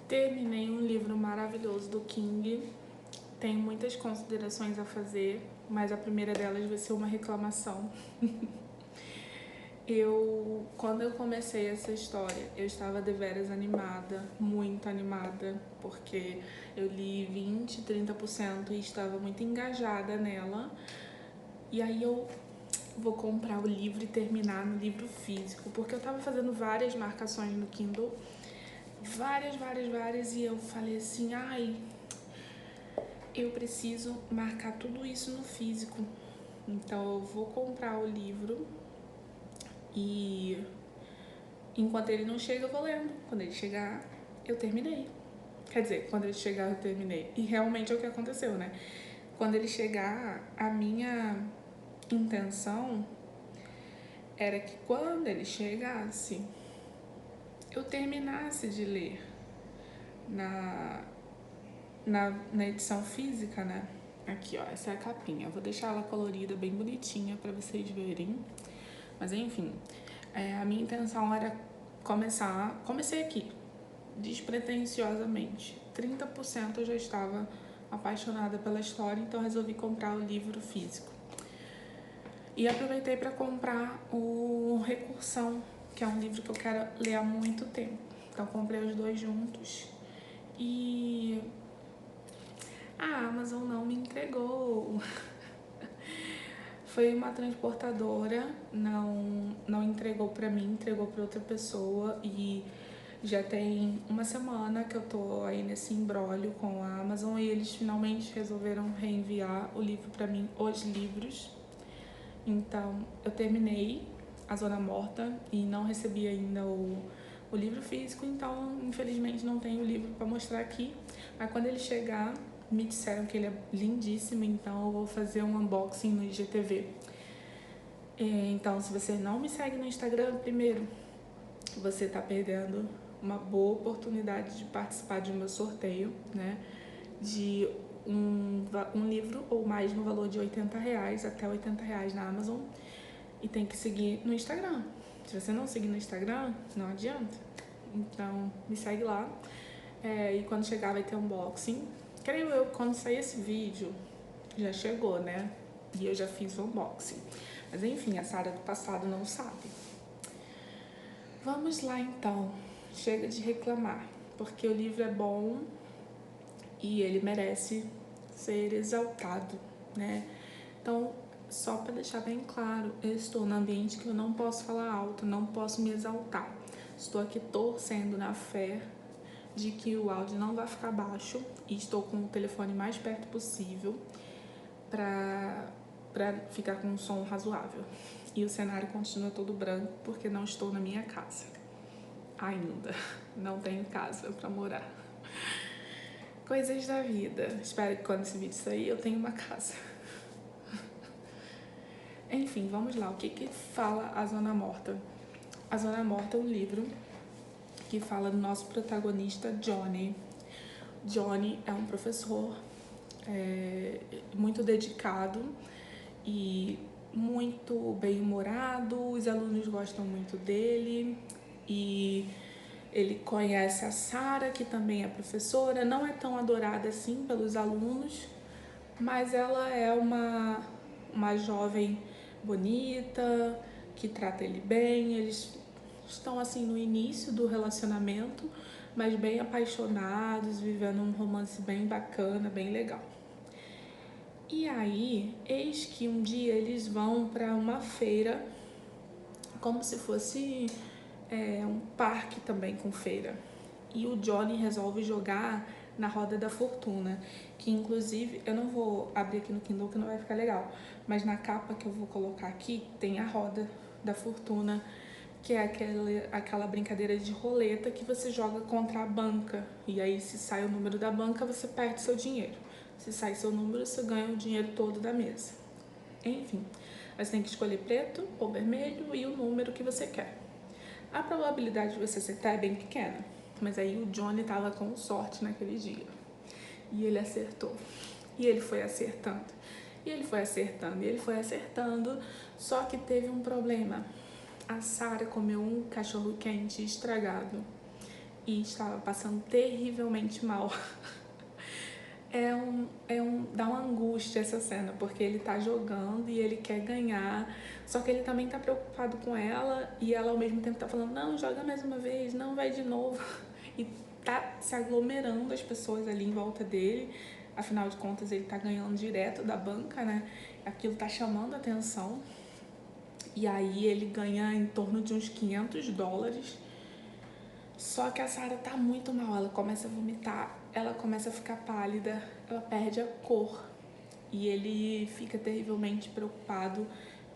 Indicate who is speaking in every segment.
Speaker 1: Terminei um livro maravilhoso do King. Tenho muitas considerações a fazer, mas a primeira delas vai ser uma reclamação. Quando eu comecei essa história, eu estava deveras animada, muito animada, porque eu li 20, 30% e estava muito engajada nela. E aí eu vou comprar o livro e terminar no livro físico, porque eu estava fazendo várias marcações no Kindle, várias, e eu falei assim, eu preciso marcar tudo isso no físico. Então eu vou comprar o livro e enquanto ele não chega eu vou lendo. Quando ele chegar, eu terminei. Quer dizer, quando ele chegar eu terminei. E realmente é o que aconteceu, né? Quando ele chegar, a minha intenção era que quando ele chegasse, eu terminasse de ler na edição física, né? Aqui, ó, essa é a capinha. Eu vou deixar ela colorida, bem bonitinha pra vocês verem. Mas enfim, a minha intenção era comecei aqui, despretensiosamente. 30% eu já estava apaixonada pela história, então resolvi comprar o livro físico. E aproveitei para comprar o Recursão, que é um livro que eu quero ler há muito tempo. Então comprei os dois juntos e a Amazon não me entregou. Foi uma transportadora, não entregou pra mim, entregou pra outra pessoa e já tem uma semana que eu tô aí nesse imbróglio com a Amazon e eles finalmente resolveram reenviar o livro pra mim, os livros. Então eu terminei A Zona Morta e não recebi ainda o livro físico, então infelizmente não tenho o livro pra mostrar aqui. Mas quando ele chegar, me disseram que ele é lindíssimo, então eu vou fazer um unboxing no IGTV. Então, se você não me segue no Instagram, primeiro, você tá perdendo uma boa oportunidade de participar de um meu sorteio, né? De um livro ou mais no valor de R$80, até R$80 na Amazon. E tem que seguir no Instagram. Se você não seguir no Instagram, não adianta. Então, me segue lá. E quando chegar vai ter unboxing. Creio eu, quando sair esse vídeo, já chegou, né? E eu já fiz o unboxing. Mas enfim, a Sara do passado não sabe. Vamos lá então. Chega de reclamar, porque o livro é bom e ele merece ser exaltado, né? Então, só para deixar bem claro, eu estou num ambiente que eu não posso falar alto, não posso me exaltar. Estou aqui torcendo na fé de que o áudio não vai ficar baixo e estou com o telefone mais perto possível para ficar com um som razoável. E o cenário continua todo branco porque não estou na minha casa. Ainda não tenho casa para morar. Coisas da vida. Espero que quando esse vídeo sair eu tenha uma casa. Enfim, vamos lá. O que fala A Zona Morta? A Zona Morta é um livro que fala do nosso protagonista, Johnny. Johnny é um professor muito dedicado e muito bem-humorado. Os alunos gostam muito dele e ele conhece a Sara, que também é professora. Não é tão adorada assim pelos alunos, mas ela é uma jovem bonita, que trata ele bem. Eles estão assim no início do relacionamento, mas bem apaixonados, vivendo um romance bem bacana, bem legal. E aí, eis que um dia eles vão para uma feira, como se fosse um parque também com feira. E o Johnny resolve jogar na Roda da Fortuna, que inclusive, eu não vou abrir aqui no Kindle que não vai ficar legal, mas na capa que eu vou colocar aqui tem a Roda da Fortuna, que é aquela brincadeira de roleta que você joga contra a banca. E aí, se sai o número da banca, você perde seu dinheiro. Se sai seu número, você ganha o dinheiro todo da mesa. Enfim, você tem que escolher preto ou vermelho e o número que você quer. A probabilidade de você acertar é bem pequena, mas aí o Johnny tava com sorte naquele dia. E ele acertou. E ele foi acertando. E ele foi acertando. E ele foi acertando. Só que teve um problema. A Sara comeu um cachorro quente estragado. e estava passando terrivelmente mal. Dá uma angústia essa cena, porque ele tá jogando e ele quer ganhar, só que ele também tá preocupado com ela e ela ao mesmo tempo tá falando, não, joga mais uma vez, não, vai de novo. E tá se aglomerando as pessoas ali em volta dele, afinal de contas ele tá ganhando direto da banca, né? Aquilo tá chamando a atenção. E aí ele ganha em torno de uns $500. Só que a Sarah tá muito mal, ela começa a vomitar, ela começa a ficar pálida, ela perde a cor. E ele fica terrivelmente preocupado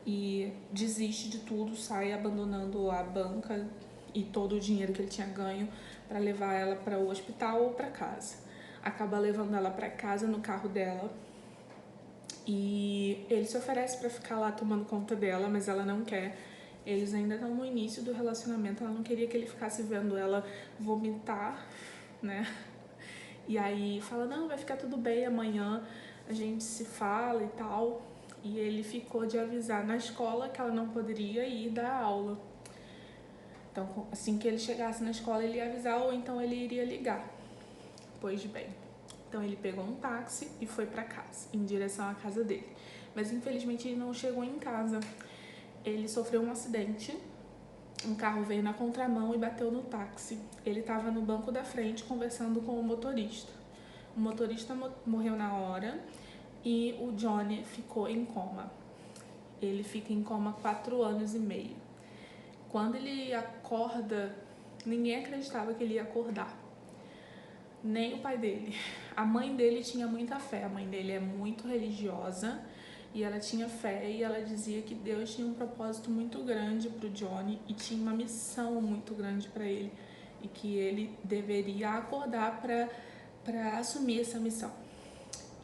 Speaker 1: e desiste de tudo, sai abandonando a banca e todo o dinheiro que ele tinha ganho para levar ela para o hospital ou para casa. Acaba levando ela para casa no carro dela e ele se oferece para ficar lá tomando conta dela, mas ela não quer. Eles ainda estão no início do relacionamento, ela não queria que ele ficasse vendo ela vomitar, né? E aí fala, não, vai ficar tudo bem, amanhã a gente se fala e tal. E ele ficou de avisar na escola que ela não poderia ir dar aula. Então, assim que ele chegasse na escola, ele ia avisar ou então ele iria ligar. Pois bem, então ele pegou um táxi e foi para casa, em direção à casa dele. Mas infelizmente ele não chegou em casa. Ele sofreu um acidente, um carro veio na contramão e bateu no táxi. Ele estava no banco da frente conversando com o motorista. O motorista morreu na hora e o Johnny ficou em coma. Ele fica em coma 4 anos e meio. Quando ele acorda, ninguém acreditava que ele ia acordar. Nem o pai dele. A mãe dele tinha muita fé. A mãe dele é muito religiosa e ela tinha fé e ela dizia que Deus tinha um propósito muito grande para o Johnny e tinha uma missão muito grande para ele e que ele deveria acordar para assumir essa missão.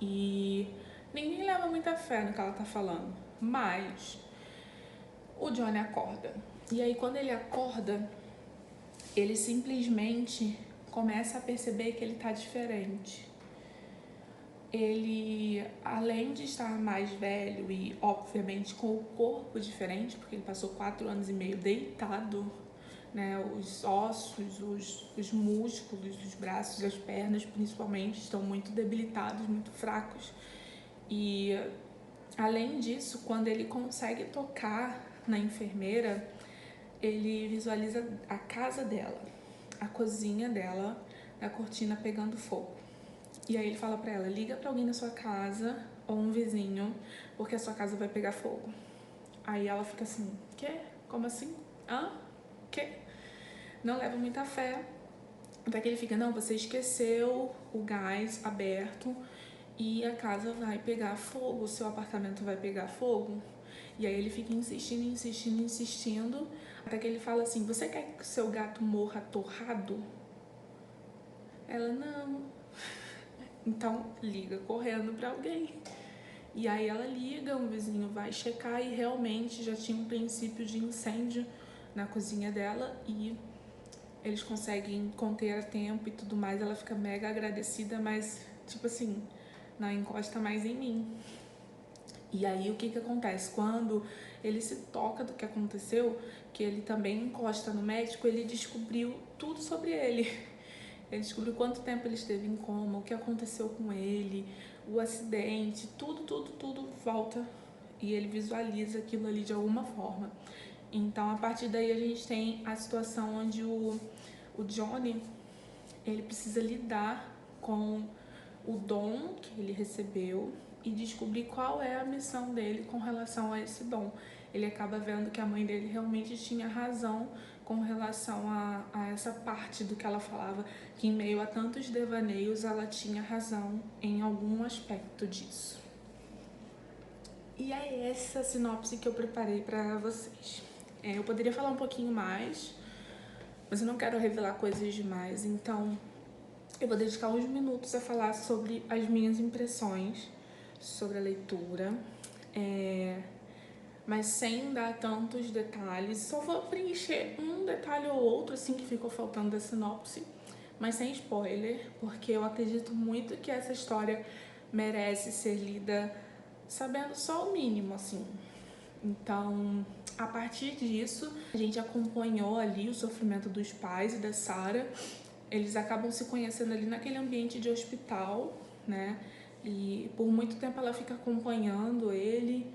Speaker 1: E ninguém leva muita fé no que ela tá falando, mas o Johnny acorda. E aí quando ele acorda, ele simplesmente começa a perceber que ele tá diferente. Ele, além de estar mais velho e, obviamente, com o corpo diferente, porque ele passou 4 anos e meio deitado, né? Os ossos, os músculos, os braços, as pernas, principalmente, estão muito debilitados, muito fracos. E, além disso, quando ele consegue tocar na enfermeira, ele visualiza a casa dela, a cozinha dela, a cortina pegando fogo. E aí ele fala pra ela, liga pra alguém na sua casa ou um vizinho, porque a sua casa vai pegar fogo. Aí ela fica assim, quê? Como assim? Quê? Não leva muita fé. Até que ele fica, não, você esqueceu o gás aberto e a casa vai pegar fogo, o seu apartamento vai pegar fogo. E aí ele fica insistindo, até que ele fala assim, você quer que o seu gato morra torrado? Ela, não. Então liga correndo pra alguém. E aí ela liga, um vizinho vai checar e realmente já tinha um princípio de incêndio na cozinha dela e eles conseguem conter a tempo e tudo mais. Ela fica mega agradecida, mas tipo assim, não encosta mais em mim. E aí o que acontece? Quando ele se toca do que aconteceu, que ele também encosta no médico, ele descobriu tudo sobre ele. Ele descobriu quanto tempo ele esteve em coma, o que aconteceu com ele, o acidente, tudo volta e ele visualiza aquilo ali de alguma forma. Então, a partir daí, a gente tem a situação onde o Johnny, ele precisa lidar com o dom que ele recebeu e descobrir qual é a missão dele com relação a esse dom. Ele acaba vendo que a mãe dele realmente tinha razão com relação a essa parte do que ela falava, que em meio a tantos devaneios ela tinha razão em algum aspecto disso. E é essa sinopse que eu preparei para vocês. Eu poderia falar um pouquinho mais, mas eu não quero revelar coisas demais, então eu vou dedicar uns minutos a falar sobre as minhas impressões sobre a leitura, mas sem dar tantos detalhes. Só vou preencher um detalhe ou outro assim que ficou faltando da sinopse, mas sem spoiler, porque eu acredito muito que essa história merece ser lida sabendo só o mínimo, assim. Então, a partir disso, a gente acompanhou ali o sofrimento dos pais e da Sarah eles acabam se conhecendo ali naquele ambiente de hospital, né? E por muito tempo ela fica acompanhando ele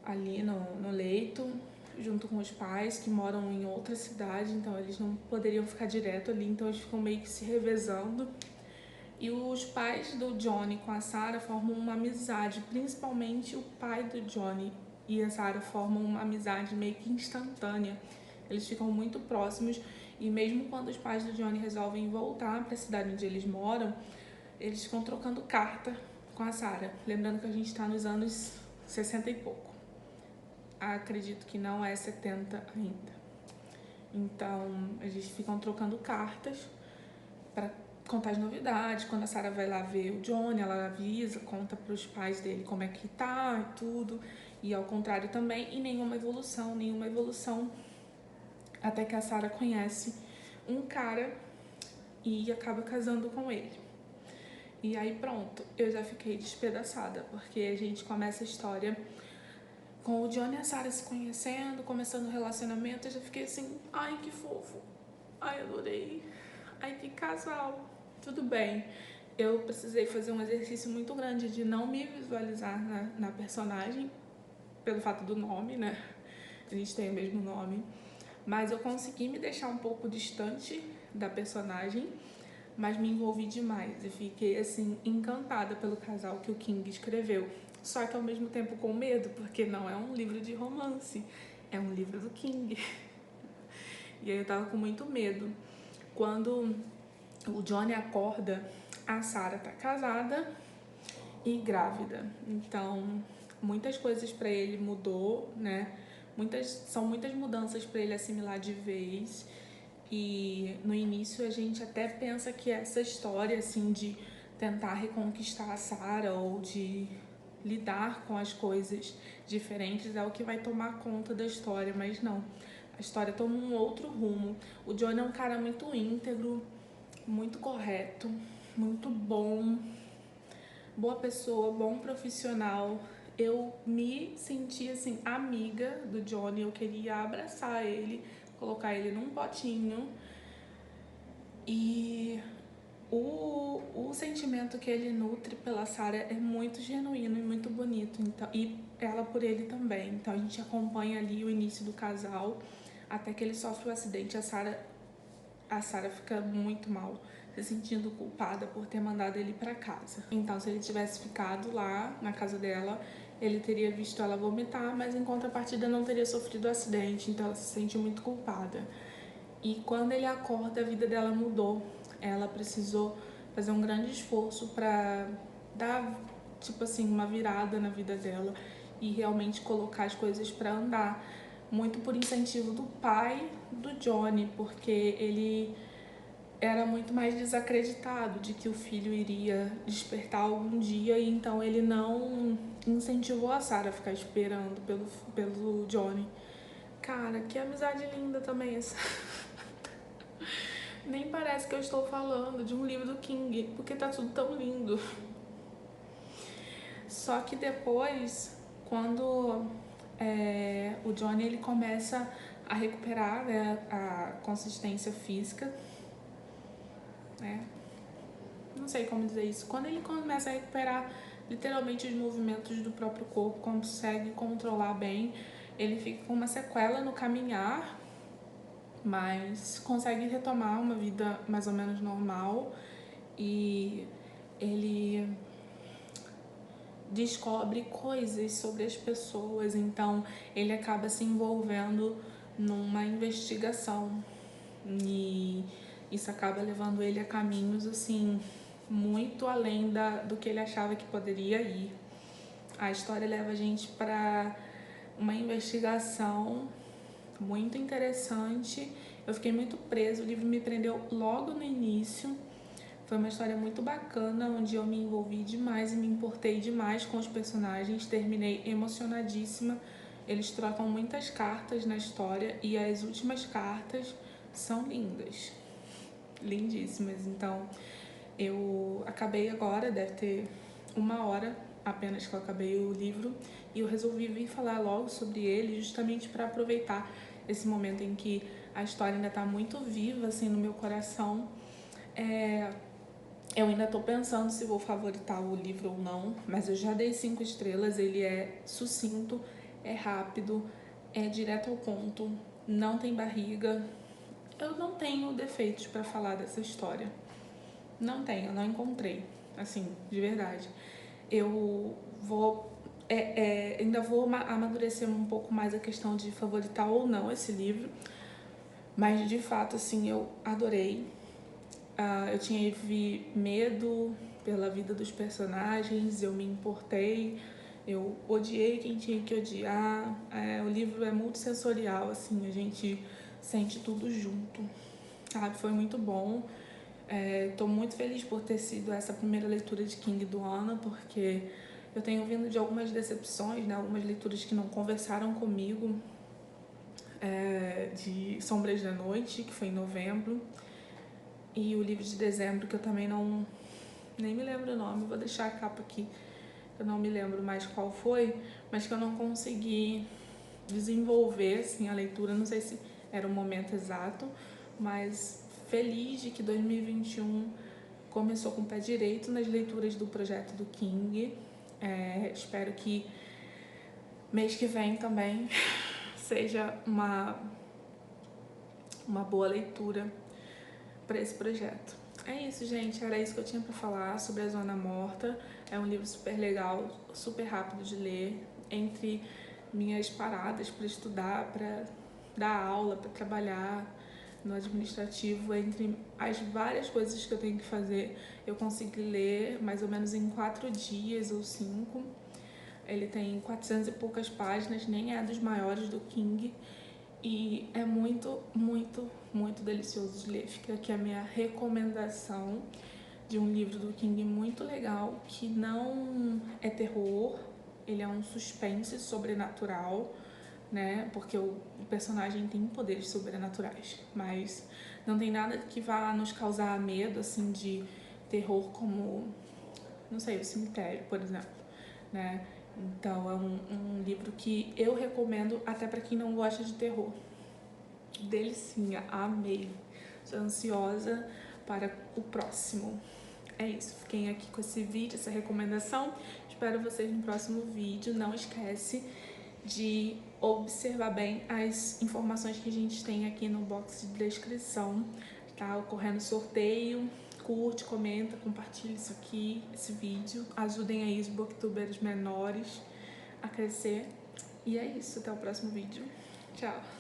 Speaker 1: ali no leito, junto com os pais que moram em outra cidade, então eles não poderiam ficar direto ali, então eles ficam meio que se revezando. E os pais do Johnny com a Sarah formam uma amizade, principalmente o pai do Johnny e a Sarah formam uma amizade meio que instantânea. Eles ficam muito próximos e mesmo quando os pais do Johnny resolvem voltar para a cidade onde eles moram, eles ficam trocando carta com a Sarah. Lembrando que a gente está nos anos 60 e pouco. Acredito que não é 70 ainda. Então, eles ficam trocando cartas para contar as novidades. Quando a Sarah vai lá ver o Johnny, ela avisa, conta para os pais dele como é que tá e tudo. E ao contrário também, e nenhuma evolução. Até que a Sarah conhece um cara e acaba casando com ele. E aí pronto, eu já fiquei despedaçada, porque a gente começa a história com o Johnny e a Sarah se conhecendo, começando o relacionamento. Eu já fiquei assim, ai que fofo, ai adorei, ai que casal. Tudo bem, eu precisei fazer um exercício muito grande de não me visualizar na personagem, pelo fato do nome, né? A gente tem o mesmo nome. Mas eu consegui me deixar um pouco distante da personagem, mas me envolvi demais. Eu fiquei, assim, encantada pelo casal que o King escreveu. Só que ao mesmo tempo com medo, porque não é um livro de romance, é um livro do King. E aí eu tava com muito medo. Quando o Johnny acorda, a Sarah tá casada e grávida. Então, muitas coisas pra ele mudou, né? São muitas mudanças pra ele assimilar de vez. E no início a gente até pensa que essa história, assim, de tentar reconquistar a Sarah ou de lidar com as coisas diferentes é o que vai tomar conta da história, mas não. A história toma um outro rumo. O Johnny é um cara muito íntegro, muito correto, muito bom, boa pessoa, bom profissional. Eu me senti, assim, amiga do Johnny, eu queria abraçar ele, colocar ele num potinho. E o sentimento que ele nutre pela Sarah é muito genuíno e muito bonito, então, e ela por ele também. Então a gente acompanha ali o início do casal até que ele sofre o acidente. A Sarah fica muito mal, se sentindo culpada por ter mandado ele para casa. Então, se ele tivesse ficado lá na casa dela, ele teria visto ela vomitar, mas em contrapartida não teria sofrido o acidente, então ela se sente muito culpada. E quando ele acorda, a vida dela mudou. Ela precisou fazer um grande esforço para dar, tipo assim, uma virada na vida dela e realmente colocar as coisas para andar. Muito por incentivo do pai do Johnny, porque ele era muito mais desacreditado de que o filho iria despertar algum dia, e então ele não incentivou a Sarah a ficar esperando pelo Johnny. Cara, que amizade linda também essa. Nem parece que eu estou falando de um livro do King, porque tá tudo tão lindo. Só que depois, quando o Johnny ele começa a recuperar, né, a consistência física, né? Não sei como dizer isso. Quando ele começa a recuperar literalmente os movimentos do próprio corpo, consegue controlar bem, ele fica com uma sequela no caminhar, mas consegue retomar uma vida mais ou menos normal e ele descobre coisas sobre as pessoas, então ele acaba se envolvendo numa investigação e isso acaba levando ele a caminhos assim muito além do que ele achava que poderia ir. A história leva a gente para uma investigação muito interessante. Eu fiquei muito presa, o livro me prendeu logo no início. Foi uma história muito bacana, onde eu me envolvi demais e me importei demais com os personagens. Terminei emocionadíssima. Eles trocam muitas cartas na história e as últimas cartas são lindas, lindíssimas. Então, eu acabei agora, deve ter 1 hora apenas que eu acabei o livro, e eu resolvi vir falar logo sobre ele, justamente para aproveitar esse momento em que a história ainda está muito viva assim no meu coração Eu ainda tô pensando se vou favoritar o livro ou não, mas eu já dei 5 estrelas. Ele é sucinto, é rápido, é direto ao ponto, não tem barriga. Eu não tenho defeitos pra falar dessa história. Não tenho, eu não encontrei, assim, de verdade. Eu vou... ainda vou amadurecer um pouco mais a questão de favoritar ou não esse livro, mas de fato, assim, eu adorei. Eu tive medo pela vida dos personagens, eu me importei, eu odiei quem tinha que odiar. O livro é multissensorial, assim, a gente sente tudo junto, sabe? Foi muito bom. Tô muito feliz por ter sido essa primeira leitura de King do ano, porque eu tenho vindo de algumas decepções, né? Algumas leituras que não conversaram comigo, de Sombras da Noite, que foi em novembro, e o livro de dezembro, que eu também nem me lembro o nome, vou deixar a capa aqui, eu não me lembro mais qual foi, mas que eu não consegui desenvolver assim, a leitura, não sei se era o momento exato, mas feliz de que 2021 começou com o pé direito nas leituras do projeto do King. Espero que mês que vem também seja uma boa leitura para esse projeto. É isso, gente. Era isso que eu tinha para falar sobre A Zona Morta. É um livro super legal, super rápido de ler. Entre minhas paradas para estudar, para dar aula, para trabalhar no administrativo, entre as várias coisas que eu tenho que fazer, eu consegui ler mais ou menos em 4 dias ou 5. Ele tem 400 e poucas páginas, nem é dos maiores do King. E é muito, muito, muito delicioso de ler. Fica aqui a minha recomendação de um livro do King muito legal, que não é terror, ele é um suspense sobrenatural, né? Porque o personagem tem poderes sobrenaturais, mas não tem nada que vá nos causar medo, assim, de terror como, não sei, O Cemitério, por exemplo, né? Então é um livro que eu recomendo até para quem não gosta de terror. Delicinha, amei. Estou ansiosa para o próximo. É isso, fiquem aqui com esse vídeo, essa recomendação. Espero vocês no próximo vídeo. Não esquece de observar bem as informações que a gente tem aqui no box de descrição. Tá ocorrendo sorteio. Curte, comenta, compartilha isso aqui, esse vídeo. Ajudem aí os booktubers menores a crescer. E é isso, até o próximo vídeo. Tchau!